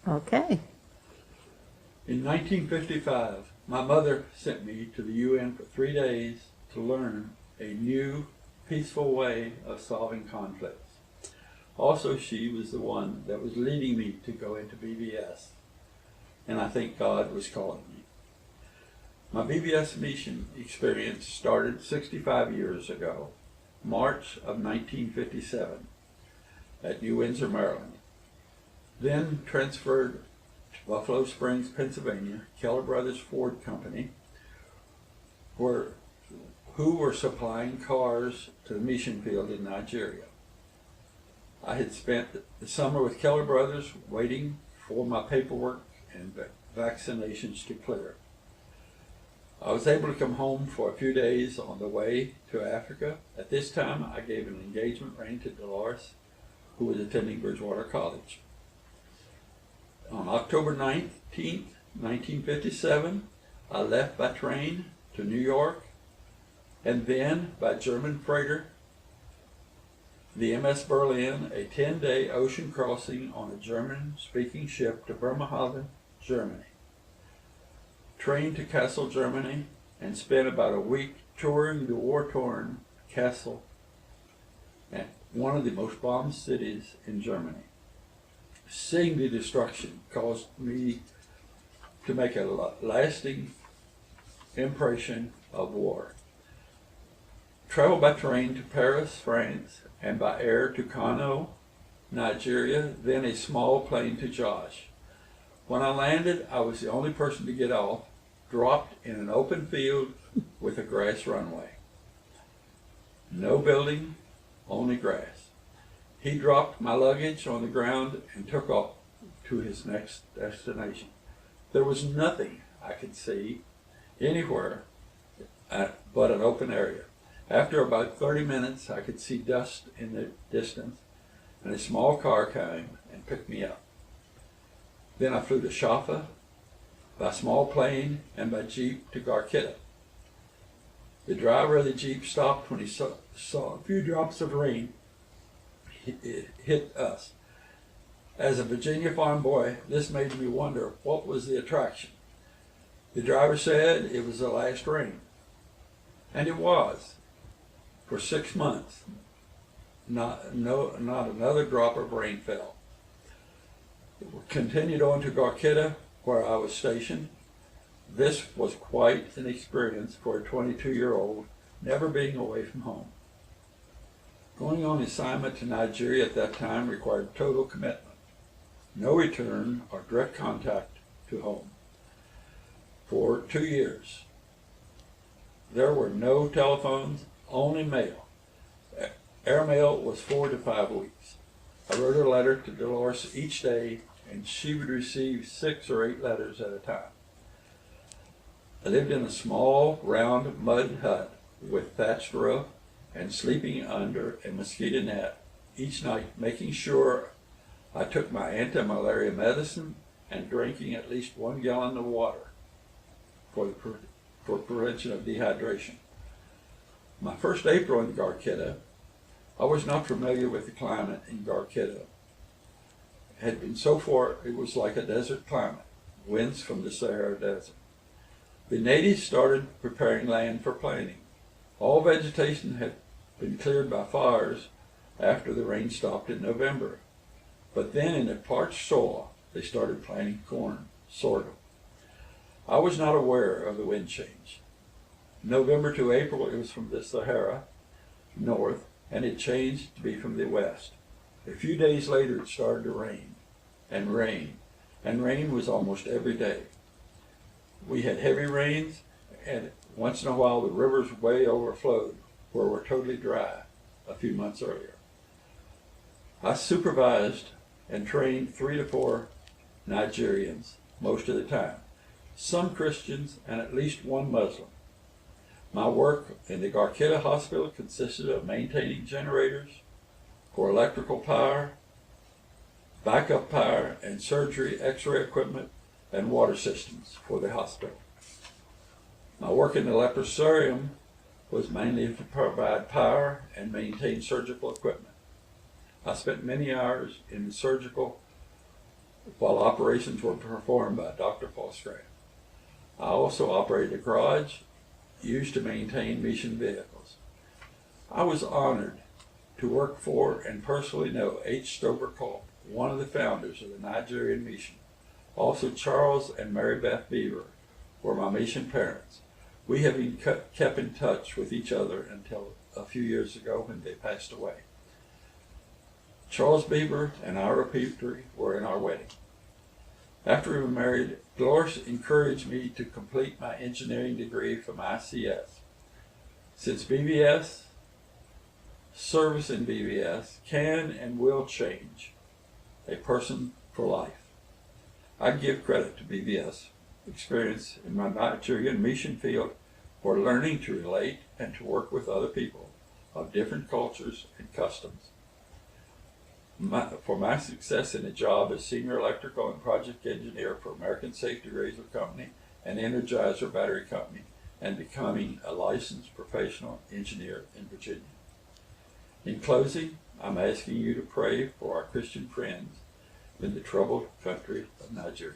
Okay. In 1955, my mother sent me to the UN for 3 days to learn a new, peaceful way of solving conflicts. Also, she was the one that was leading me to go into BBS, and I think God was calling me. My BBS mission experience started 65 years ago, March of 1957, at New Windsor, Maryland. Then transferred to Buffalo Springs, Pennsylvania, Keller Brothers Ford Company, who were supplying cars to the mission field in Nigeria. I had spent the summer with Keller Brothers waiting for my paperwork and vaccinations to clear. I was able to come home for a few days on the way to Africa. At this time, I gave an engagement ring to Dolores, who was attending Bridgewater College. On October 19th, 1957, I left by train to New York, and then by German freighter, the MS Berlin, a 10-day ocean crossing on a German-speaking ship to Bremerhaven, Germany. Trained to Kassel, Germany, and spent about a week touring the war-torn Kassel, one of the most bombed cities in Germany. Seeing the destruction caused me to make a lasting impression of war. Traveled by train to Paris, France, and by air to Kano, Nigeria, then a small plane to Josh. When I landed, I was the only person to get off, dropped in an open field with a grass runway. No building, only grass. He dropped my luggage on the ground and took off to his next destination. There was nothing I could see anywhere but an open area. After about 30 minutes, I could see dust in the distance, and a small car came and picked me up. Then I flew to Shafa, by small plane, and by jeep to Garkita. The driver of the jeep stopped when he saw a few drops of rain hit us. As a Virginia farm boy, this made me wonder what was the attraction. The driver said it was the last rain, and it was. For 6 months, not another drop of rain fell. We continued on to Garkita, where I was stationed. This was quite an experience for a 22-year-old, never being away from home. Going on assignment to Nigeria at that time required total commitment, no return or direct contact to home. For 2 years, there were no telephones, only mail. Airmail was 4 to 5 weeks. I wrote a letter to Dolores each day, and she would receive 6 or 8 letters at a time. I lived in a small, round mud hut with thatched roof and sleeping under a mosquito net each night, making sure I took my anti-malaria medicine and drinking at least 1 gallon of water for prevention of dehydration. My first April in Garkita, I was not familiar with the climate in Garkita. It had been so far, it was like a desert climate, winds from the Sahara Desert. The natives started preparing land for planting. All vegetation had been cleared by fires after the rain stopped in November. But then in the parched soil, they started planting corn, sorghum. I was not aware of the wind change. November to April, it was from the Sahara north, and it changed to be from the west. A few days later, it started to rain, and rain was almost every day. We had heavy rains, and once in a while, the rivers way overflowed, where were totally dry a few months earlier. I supervised and trained 3 to 4 Nigerians most of the time, some Christians and at least 1 Muslim. My work in the Garkita hospital consisted of maintaining generators for electrical power, backup power, and surgery, x-ray equipment, and water systems for the hospital. My work in the leprosarium was mainly to provide power and maintain surgical equipment. I spent many hours in the surgical while operations were performed by Dr. Falsgrave. I also operated a garage used to maintain mission vehicles. I was honored to work for and personally know H. Stover Culp, one of the founders of the Nigerian mission. Also, Charles and Mary Beth Beaver were my mission parents. We have been kept in touch with each other until a few years ago when they passed away. Charles Beaver and Ira Petrie were in our wedding. After we were married, Dolores encouraged me to complete my engineering degree from ICS. Since BVS, service in BVS can and will change a person for life. I give credit to BVS experience in my Nigerian mission field for learning to relate and to work with other people of different cultures and customs. For my success in a job as senior electrical and project engineer for American Safety Razor Company and Energizer Battery Company, and becoming a licensed professional engineer in Virginia. In closing, I'm asking you to pray for our Christian friends in the troubled country of Nigeria.